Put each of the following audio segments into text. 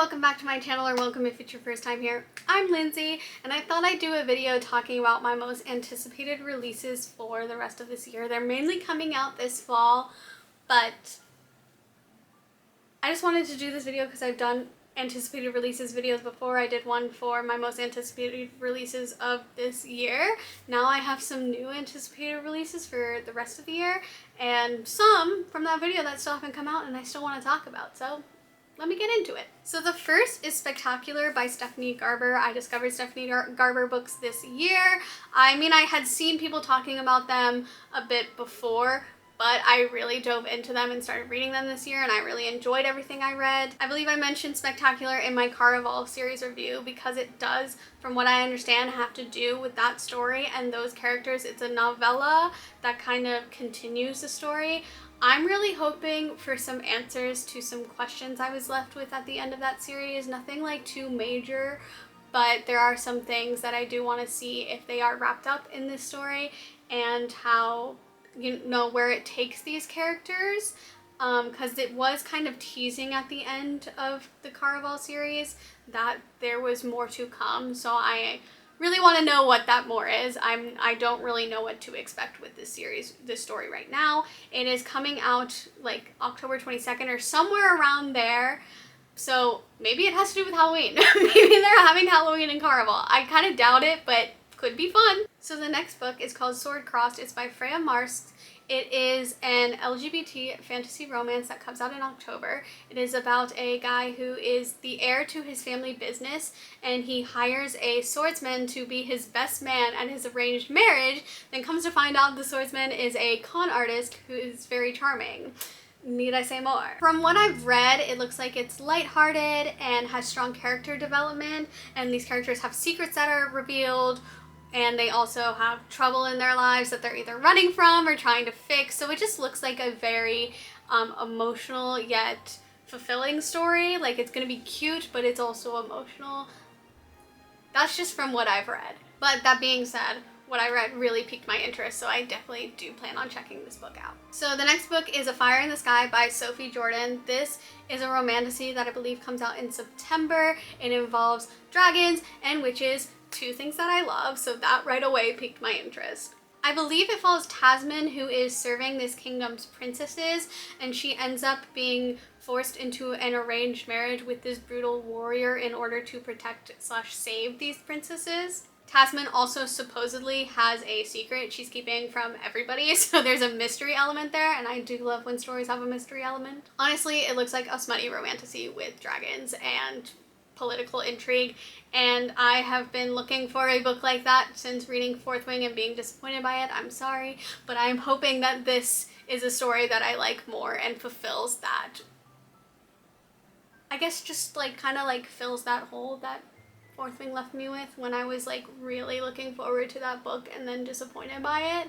welcome back to my channel, or welcome if it's your first time here. I'm Lindsay, and I thought I'd do a video talking about my most anticipated releases for the rest of this year. They're mainly coming out this fall, but I just wanted to do this video because I've done anticipated releases videos before. I did one for my most anticipated releases of this year. Now I have some new anticipated releases for the rest of the year, and some from that video that still haven't come out and I still want to talk about, so let me get into it. So the first is Spectacular by Stephanie Garber. I discovered Stephanie Garber books this year. I mean, I had seen people talking about them a bit before, but I really dove into them and started reading them this year, and I really enjoyed everything I read. I believe I mentioned Spectacular in my Caraval series review because it does, from what I understand, have to do with that story and those characters. It's a novella that kind of continues the story. I'm really hoping for some answers to some questions I was left with at the end of that series. Nothing like too major, but there are some things that I do want to see if they are wrapped up in this story and how, you know, where it takes these characters. Because it was kind of teasing at the end of the Caraval series that there was more to come, so I really want to know what that more is. I don't really know what to expect with this series, this story right now. It is coming out like October 22nd or somewhere around there, so maybe it has to do with Halloween. Maybe they're having Halloween in Caraval. I kind of doubt it, but could be fun. So the next book is called Sword Crossed. It's by Freya Marks. It is an LGBT fantasy romance that comes out in October. It is about a guy who is the heir to his family business, and he hires a swordsman to be his best man at his arranged marriage, then comes to find out the swordsman is a con artist who is very charming. Need I say more? From what I've read, it looks like it's lighthearted and has strong character development, and these characters have secrets that are revealed, and they also have trouble in their lives that they're either running from or trying to fix. So it just looks like a very emotional yet fulfilling story. Like, it's gonna be cute, but it's also emotional. That's just from what I've read. But that being said, what I read really piqued my interest, so I definitely do plan on checking this book out. So the next book is A Fire in the Sky by Sophie Jordan. This is a romantasy that I believe comes out in September. It involves dragons and witches, two things that I love, so that right away piqued my interest. I believe it follows Tasman, who is serving this kingdom's princesses, and she ends up being forced into an arranged marriage with this brutal warrior in order to protect / save these princesses. Tasman also supposedly has a secret she's keeping from everybody, so there's a mystery element there, and I do love when stories have a mystery element. Honestly, it looks like a smutty romantasy with dragons and political intrigue, and I have been looking for a book like that since reading Fourth Wing and being disappointed by it. I'm sorry, but I'm hoping that this is a story that I like more and fulfills that, I guess, just like kind of like fills that hole that Fourth Wing left me with when I was like really looking forward to that book and then disappointed by it.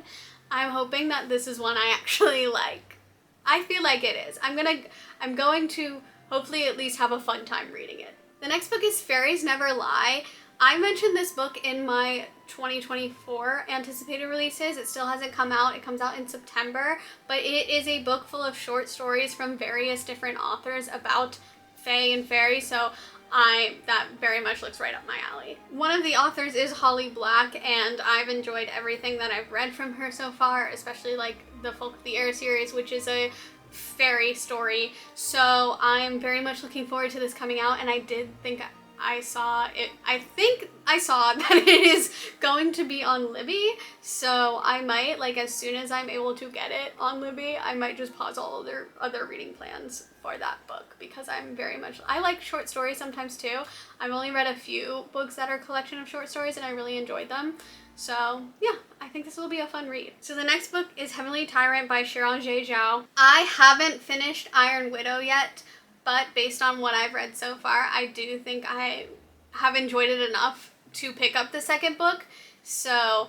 I'm hoping that this is one I actually like. I feel like it is. I'm going to hopefully at least have a fun time reading it. The next book is Fairies Never Lie. I mentioned this book in my 2024 anticipated releases. It still hasn't come out. It comes out in September, but it is a book full of short stories from various different authors about fae and fairies, so that very much looks right up my alley. One of the authors is Holly Black, and I've enjoyed everything that I've read from her so far, especially like the Folk of the Air series, which is a fairy story, so I'm very much looking forward to this coming out, and I did think I saw it. I think I saw that it is going to be on Libby, so I might, like, as soon as I'm able to get it on Libby, I might just pause all other reading plans for that book, because I like short stories sometimes too. I've only read a few books that are a collection of short stories, and I really enjoyed them. So yeah, I think this will be a fun read. So the next book is Heavenly Tyrant by Sharon J. Zhao. I haven't finished Iron Widow yet, but based on what I've read so far, I do think I have enjoyed it enough to pick up the second book. So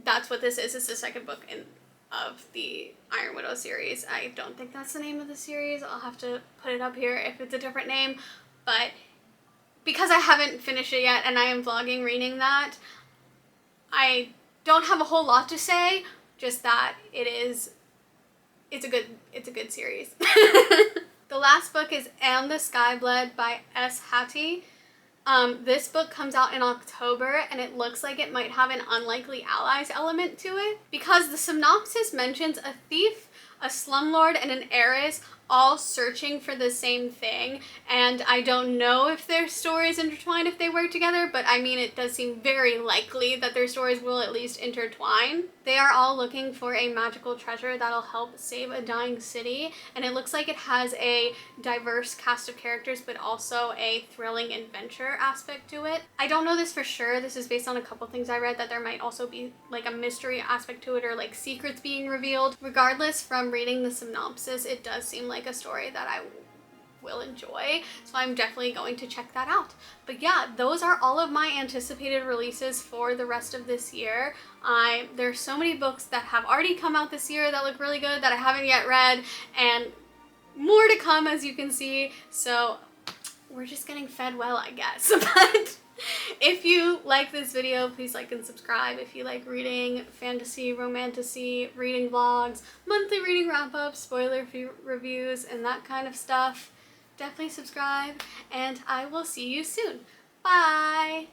that's what this is. It's the second book of the Iron Widow series. I don't think that's the name of the series. I'll have to put it up here if it's a different name, but because I haven't finished it yet and I am vlogging reading that, I don't have a whole lot to say, just that it's a good series. The last book is And the Sky Bled by S. Hattie. This book comes out in October, and it looks like it might have an unlikely allies element to it because the synopsis mentions a thief, a slumlord, and an heiress all searching for the same thing, and I don't know if their stories intertwine if they work together, but I mean it does seem very likely that their stories will at least intertwine. They are all looking for a magical treasure that'll help save a dying city, and it looks like it has a diverse cast of characters but also a thrilling adventure aspect to it. I don't know this for sure. This is based on a couple things I read, that there might also be like a mystery aspect to it or like secrets being revealed. Regardless, from reading the synopsis, it does seem like a story that I will enjoy, so I'm definitely going to check that out. But yeah, those are all of my anticipated releases for the rest of this year. There's so many books that have already come out this year that look really good that I haven't yet read, and more to come, as you can see, so we're just getting fed well, I guess. But if you like this video, please like and subscribe. If you like reading, fantasy, romantasy, reading vlogs, monthly reading wrap-ups, spoiler reviews, and that kind of stuff, definitely subscribe, and I will see you soon. Bye!